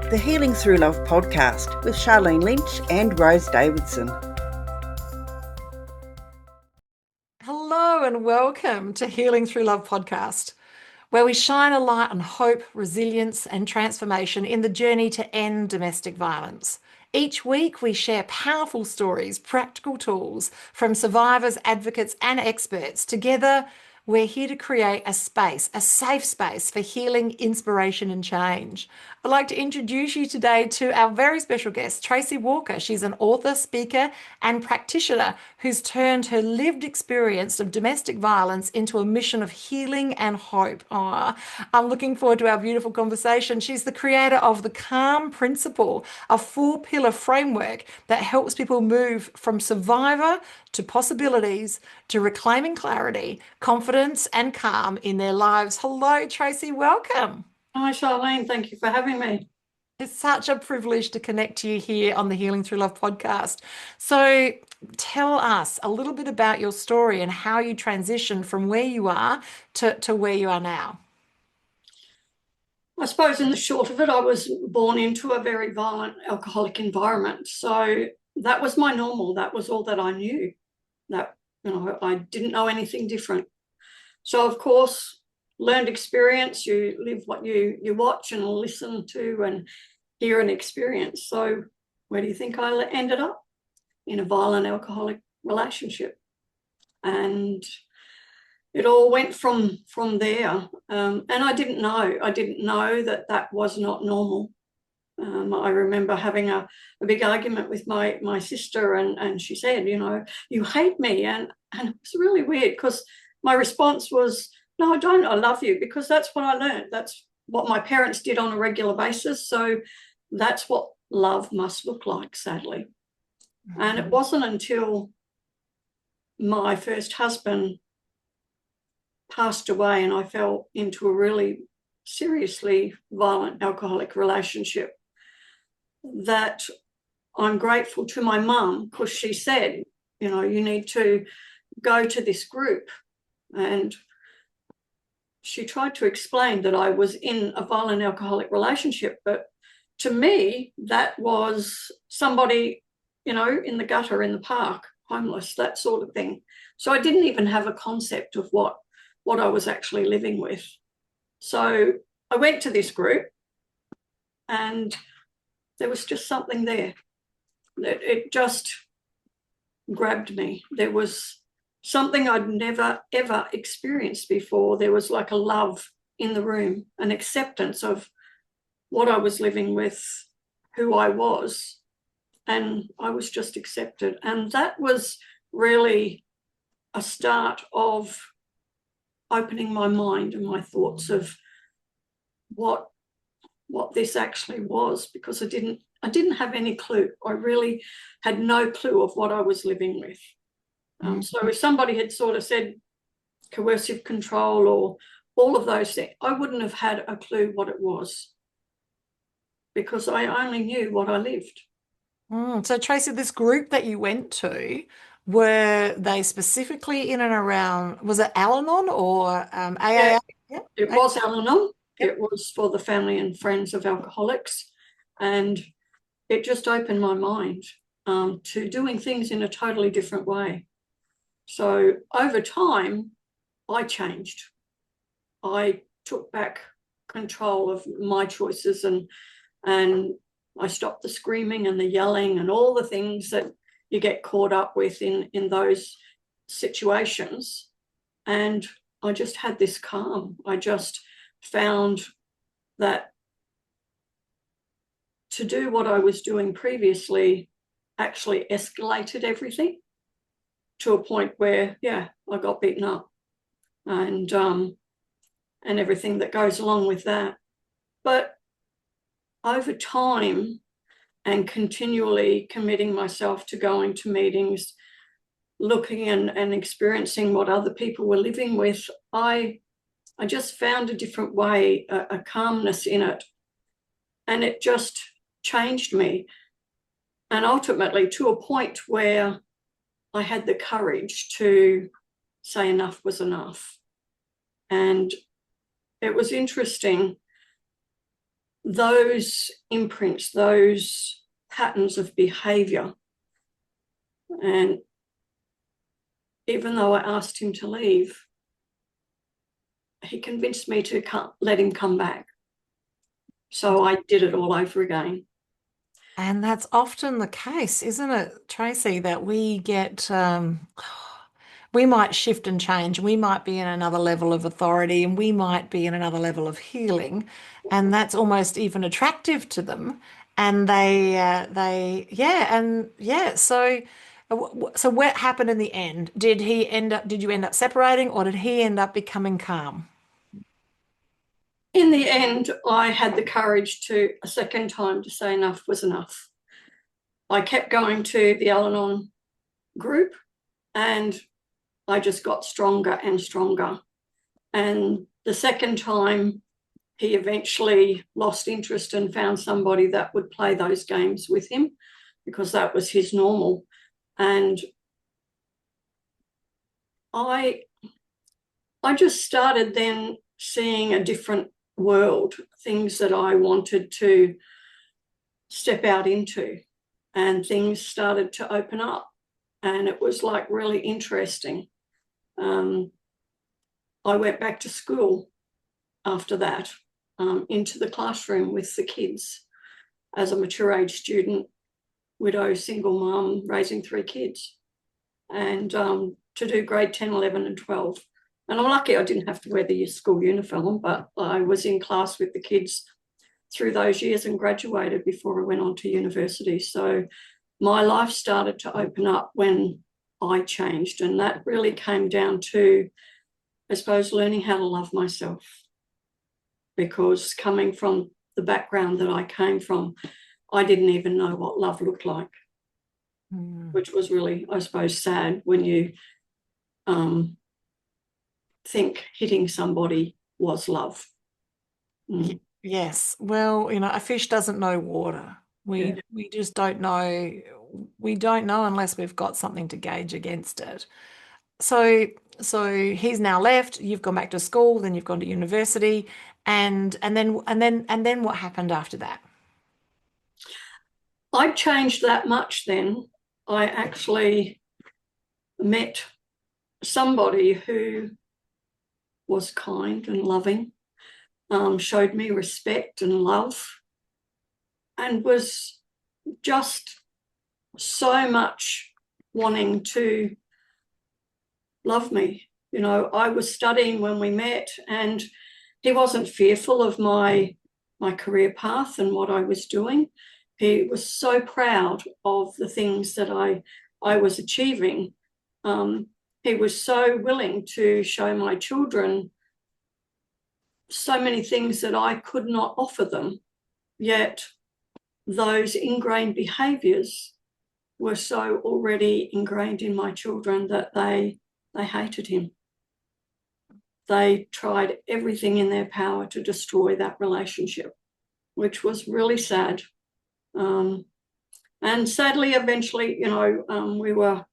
the Healing Through Love podcast with Charlene Lynch and Rose Davidson. Hello and welcome to Healing Through Love podcast, where we shine a light on hope, resilience and transformation in the journey to end domestic violence. Each week we share powerful stories, practical tools from survivors, advocates and experts. Together, we're here to create a space, a safe space for healing, inspiration and change. I'd like to introduce you today to our very special guest, Tracey Walker. She's an author, speaker and practitioner who's turned her lived experience of domestic violence into a mission of healing and hope. I'm looking forward to our beautiful conversation. She's the creator of the Calm Principle, a 4-pillar framework that helps people move from survivor to possibilities to reclaiming clarity, confidence and calm in their lives. Hello, Tracey. Welcome. Hi, Charlene. Thank you for having me. It's such a privilege to connect to you here on the Healing Through Love podcast. So tell us a little bit about your story and how you transitioned from where you are to where you are now. I suppose in the short of it, I was born into a very violent alcoholic environment. So that was my normal. That was all that I knew. I didn't know anything different. So, of course, learned experience, you live what you watch and listen to and hear and experience. So where do you think I ended up? In a violent alcoholic relationship. And it all went from there. And I didn't know that was not normal. I remember having a big argument with my sister and she said, you hate me. And it was really weird because my response was, no, I don't. I love you, because that's what I learned. That's what my parents did on a regular basis. So that's what love must look like, sadly. Mm-hmm. And it wasn't until my first husband passed away and I fell into a really seriously violent alcoholic relationship that I'm grateful to my mum, because she said, you need to go to this group. And she tried to explain that I was in a violent alcoholic relationship, but to me, that was somebody, in the gutter, in the park, homeless, that sort of thing. So I didn't even have a concept of what I was actually living with. So I went to this group and there was just something there. It just grabbed me. There was something I'd never, ever experienced before. There was like a love in the room, an acceptance of what I was living with, who I was, and I was just accepted. And that was really a start of opening my mind and my thoughts of what this actually was, because I didn't have any clue. I really had no clue of what I was living with. So if somebody had sort of said coercive control or all of those things, I wouldn't have had a clue what it was, because I only knew what I lived. So Tracey, this group that you went to, were they specifically in and around, was it Al-Anon or AAA? Yeah, it was Al-Anon. Yep. It was for the family and friends of alcoholics. And it just opened my mind to doing things in a totally different way. So over time, I changed. I took back control of my choices and I stopped the screaming and the yelling and all the things that you get caught up with in those situations. And I just had this calm. I just found that to do what I was doing previously actually escalated everything to a point where, I got beaten up and everything that goes along with that. But over time and continually committing myself to going to meetings, looking and experiencing what other people were living with, I just found a different way, a calmness in it. And it just changed me. And ultimately to a point where I had the courage to say enough was enough. And it was interesting those imprints, those patterns of behaviour. And even though I asked him to leave, he convinced me to let him come back. So I did it all over again. And that's often the case, isn't it, Tracey, that we get, we might shift and change. We might be in another level of authority and we might be in another level of healing. And that's almost even attractive to them. And yeah. So what happened in the end? Did you end up separating or did he end up becoming calm? In the end, I had the courage to, a second time, to say enough was enough. I kept going to the Al Anon group and I just got stronger and stronger. And the second time, he eventually lost interest and found somebody that would play those games with him because that was his normal. And I just started then seeing a different world, things that I wanted to step out into, and things started to open up. And it was like really interesting. I went back to school after that, into the classroom with the kids as a mature age student, widow, single mum, raising 3 kids, and to do grade 10, 11 and 12. And I'm lucky I didn't have to wear the school uniform, but I was in class with the kids through those years and graduated before I went on to university. So my life started to open up when I changed. And that really came down to, I suppose, learning how to love myself. Because coming from the background that I came from, I didn't even know what love looked like, which was really, I suppose, sad when you think hitting somebody was love. Yes. Well, a fish doesn't know water. We just don't know. We don't know unless we've got something to gauge against it. So he's now left, you've gone back to school, then you've gone to university, and then what happened after that? I changed that much then. I actually met somebody who was kind and loving, showed me respect and love, and was just so much wanting to love me. I was studying when we met, and he wasn't fearful of my career path and what I was doing. He was so proud of the things that I was achieving. He was so willing to show my children so many things that I could not offer them, yet those ingrained behaviours were so already ingrained in my children that they hated him. They tried everything in their power to destroy that relationship, which was really sad. And sadly, eventually, we were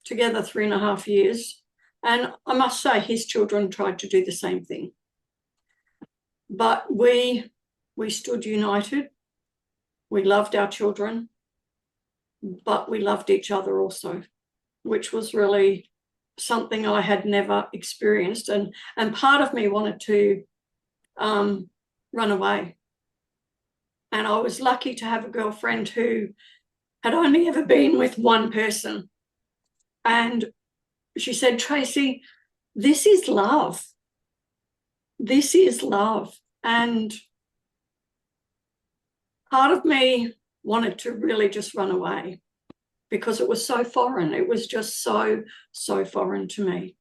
together 3.5 years. And I must say, his children tried to do the same thing. But we stood united. We loved our children, but we loved each other also, which was really something I had never experienced. And part of me wanted to run away. And I was lucky to have a girlfriend who had only ever been with one person. And she said, Tracey, this is love. This is love. And part of me wanted to really just run away because it was so foreign. It was just so foreign to me.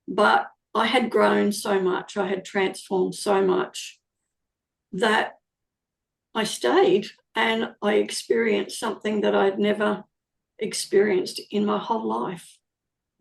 But I had grown so much, I had transformed so much that I stayed and I experienced something that I'd never experienced in my whole life.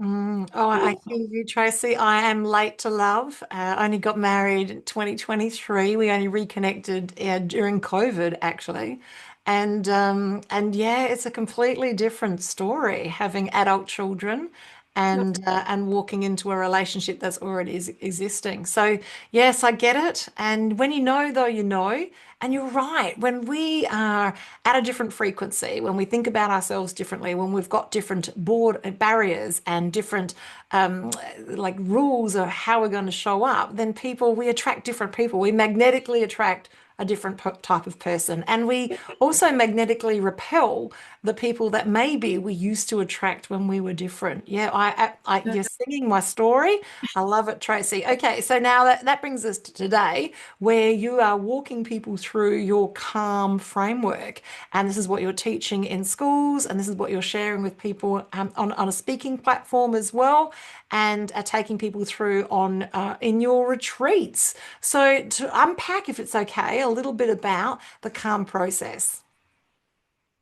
Oh, I hear you, Tracey. I am late to love. I only got married in 2023. We only reconnected during COVID, actually. And yeah, it's a completely different story having adult children and walking into a relationship that's already existing. So yes, I get it. And when you know, though, you know. And you're right. When we are at a different frequency, when we think about ourselves differently, when we've got different board barriers and different like rules of how we're going to show up, then we attract different people. We magnetically attract a different type of person. And we also magnetically repel the people that maybe we used to attract when we were different. Yeah, you're singing my story. I love it, Tracey. Okay, so now that brings us to today, where you are walking people through your calm framework. And this is what you're teaching in schools, and this is what you're sharing with people on a speaking platform as well, and are taking people through on in your retreats. So to unpack, if it's okay, a little bit about the calm process.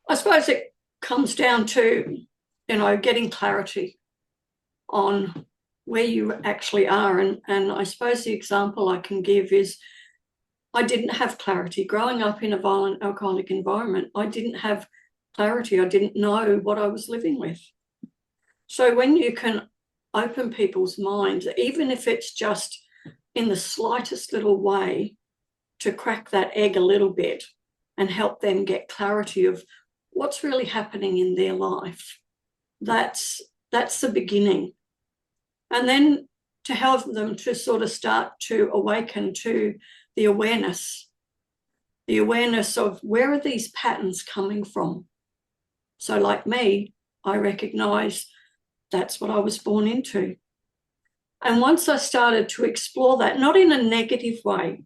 I suppose it comes down to, getting clarity on where you actually are. And I suppose the example I can give is I didn't have clarity. Growing up in a violent alcoholic environment, I didn't have clarity. I didn't know what I was living with. So when you can open people's minds, even if it's just in the slightest little way, to crack that egg a little bit and help them get clarity of what's really happening in their life, that's the beginning. And then to help them to sort of start to awaken to the awareness of where are these patterns coming from. So like me, I recognize that's what I was born into. And once I started to explore that, not in a negative way,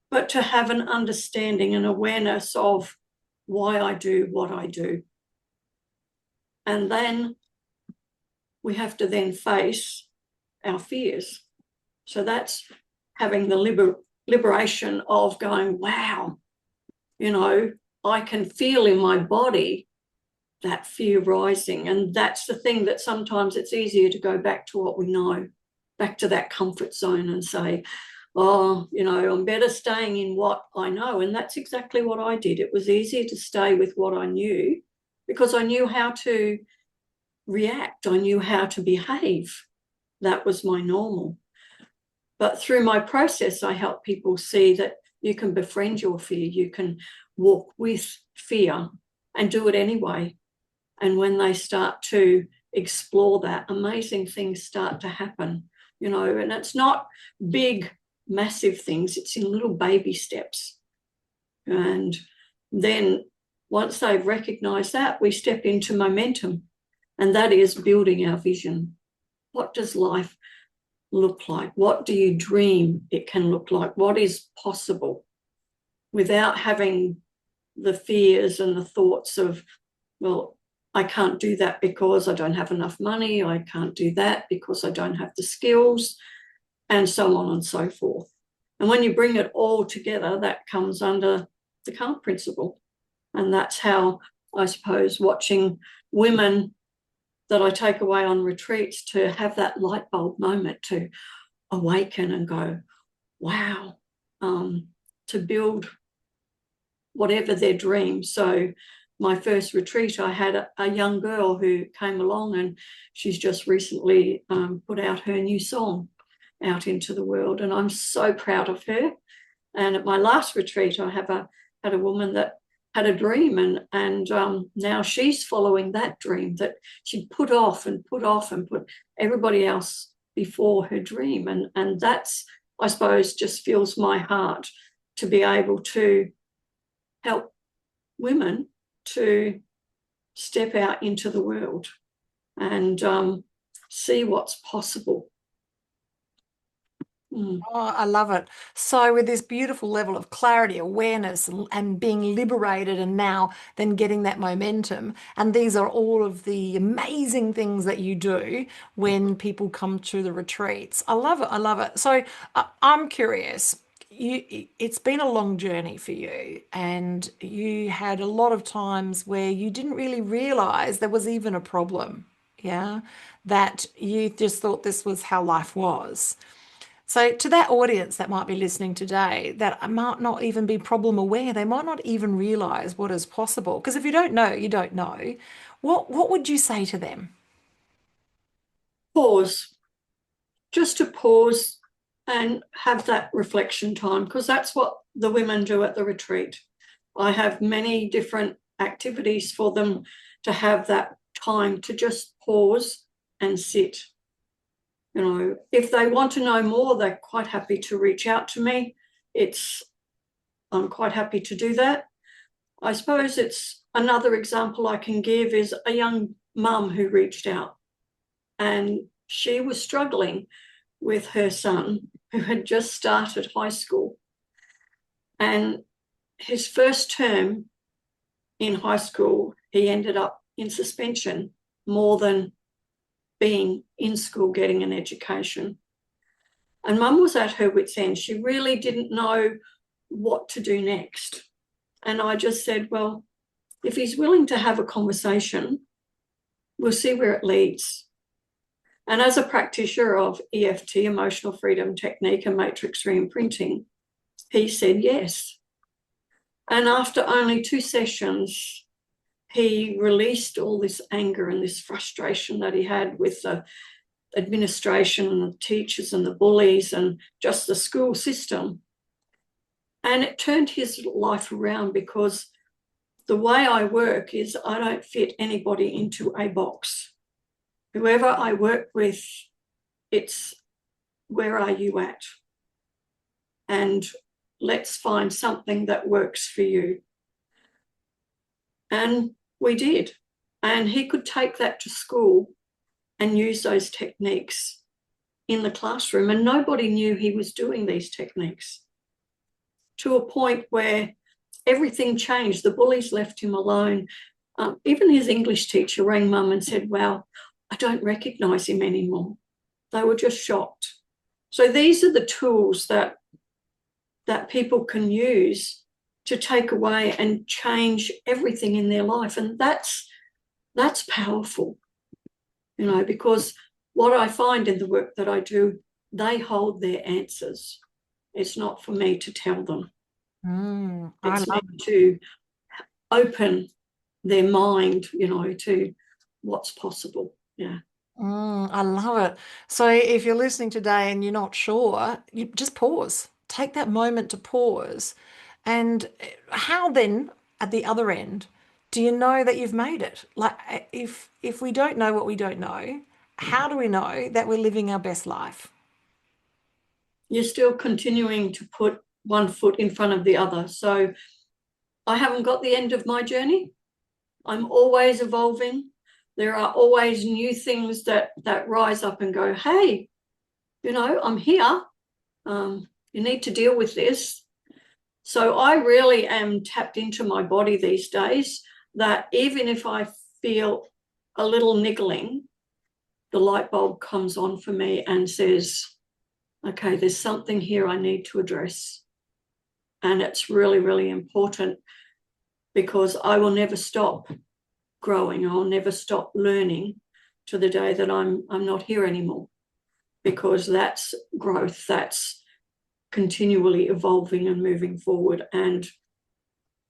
but to have an understanding and awareness of why I do what I do. And then we have to then face our fears. So that's having the liberation of going, wow, I can feel in my body that fear rising. And that's the thing that sometimes it's easier to go back to what we know, back to that comfort zone and say, oh, I'm better staying in what I know. And that's exactly what I did. It was easier to stay with what I knew because I knew how to react. I knew how to behave. That was my normal. But through my process, I help people see that you can befriend your fear. You can walk with fear and do it anyway. And when they start to explore that, amazing things start to happen, and it's not big, massive things. It's in little baby steps. And then once they've recognized that, we step into momentum, and that is building our vision. What does life look like? What do you dream it can look like? What is possible without having the fears and the thoughts of, well, I can't do that because I don't have enough money. I can't do that because I don't have the skills, and so on and so forth. And when you bring it all together, that comes under the calm principle. And that's how, I suppose, watching women that I take away on retreats to have that light bulb moment to awaken and go, wow, to build whatever their dream. So my first retreat, I had a young girl who came along, and she's just recently put out her new song out into the world, and I'm so proud of her. And at my last retreat, I had a woman that had a dream, and now she's following that dream that she put off and put everybody else before her dream. And that's, I suppose, just fills my heart to be able to help women to step out into the world and see what's possible. Oh, I love it. So, with this beautiful level of clarity, awareness, and being liberated, and now then getting that momentum. And these are all of the amazing things that you do when people come to the retreats. I love it. I love it. So, I'm curious. It's been a long journey for you, and you had a lot of times where you didn't really realize there was even a problem. Yeah, that you just thought this was how life was. So, to that audience that might be listening today, that might not even be problem aware, they might not even realize what is possible. Because if you don't know, you don't know. What would you say to them? pause, just to pause and have that reflection time, because that's what the women do at the retreat. I have many different activities for them to have that time to just pause and sit. You know, if they want to know more, they're quite happy to reach out to me. I'm quite happy to do that. I suppose it's another example I can give is a young mum who reached out, and she was struggling with her son who had just started high school. And his first term in high school, he ended up in suspension more than being in school getting an education. And mum was at her wit's end. She really didn't know what to do next. And I just said, well, if he's willing to have a conversation, we'll see where it leads. And as a practitioner of EFT, emotional freedom technique, and matrix reimprinting, he said yes. And after only 2 sessions, he released all this anger and this frustration that he had with the administration and the teachers and the bullies and just the school system. And it turned his life around, because the way I work is I don't fit anybody into a box. Whoever I work with, it's where are you at? And let's find something that works for you. And we did. And he could take that to school and use those techniques in the classroom. And nobody knew he was doing these techniques, to a point where everything changed. The bullies left him alone. Even his English teacher rang mum and said, wow, I don't recognise him anymore. They were just shocked. So these are the tools that people can use to take away and change everything in their life. And that's powerful, you know, because what I find in the work that I do, they hold their answers. It's not for me to tell them. It's meant to open their mind, you know, to what's possible. Yeah. I love it. So if you're listening today and you're not sure, you just pause. Take that moment to pause. And how then, at the other end, do you know that you've made it? Like if we don't know what we don't know, how do we know that we're living our best life? You're still continuing to put one foot in front of the other. So I haven't got the end of my journey. I'm always evolving. There are always new things that rise up and go, hey, you know, I'm here. You need to deal with this. So I really am tapped into my body these days, that even if I feel a little niggling, the light bulb comes on for me and says, okay, there's something here I need to address. And it's really, really important, because I will never stop growing. I'll never stop learning to the day that I'm not here anymore, because that's growth. That's continually evolving and moving forward. And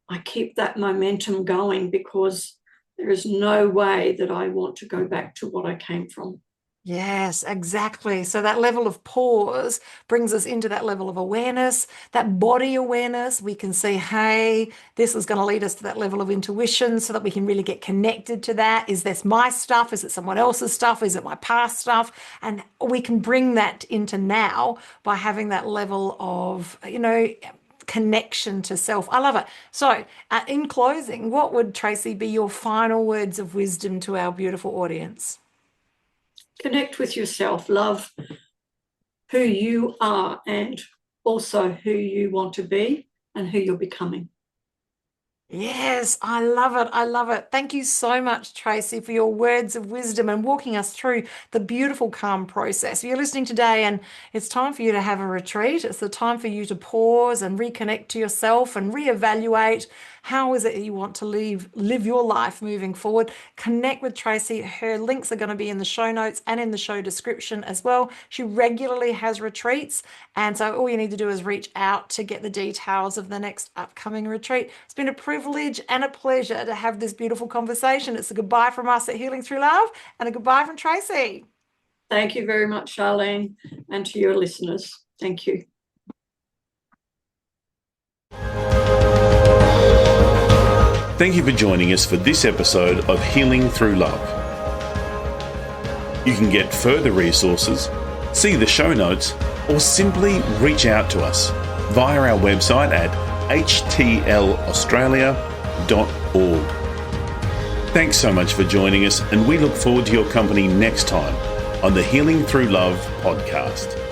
I keep that momentum going, because there is no way that I want to go back to what I came from. Yes, exactly. So that level of pause brings us into that level of awareness, that body awareness. We can see, hey, this is going to lead us to that level of intuition, so that we can really get connected to that. Is this my stuff? Is it someone else's stuff? Is it my past stuff? And we can bring that into now by having that level of, you know, connection to self. I love it. So in closing, what would, Tracey, be your final words of wisdom to our beautiful audience? Connect with yourself, love who you are, and also who you want to be and who you're becoming. Yes, I love it. I love it. Thank you so much, Tracey, for your words of wisdom and walking us through the beautiful calm process. If you're listening today and it's time for you to have a retreat, it's the time for you to pause and reconnect to yourself and reevaluate how is it you want to live your life moving forward. Connect with Tracey. Her links are going to be in the show notes and in the show description as well. She regularly has retreats, and so all you need to do is reach out to get the details of the next upcoming retreat. It's been a privilege and a pleasure to have this beautiful conversation. It's a goodbye from us at Healing Through Love, and a goodbye from Tracey. Thank you very much, Charlene, and to your listeners. Thank you. Thank you for joining us for this episode of Healing Through Love. You can get further resources, see the show notes, or simply reach out to us via our website at htlaustralia.org. Thanks so much for joining us, and we look forward to your company next time on the Healing Through Love podcast.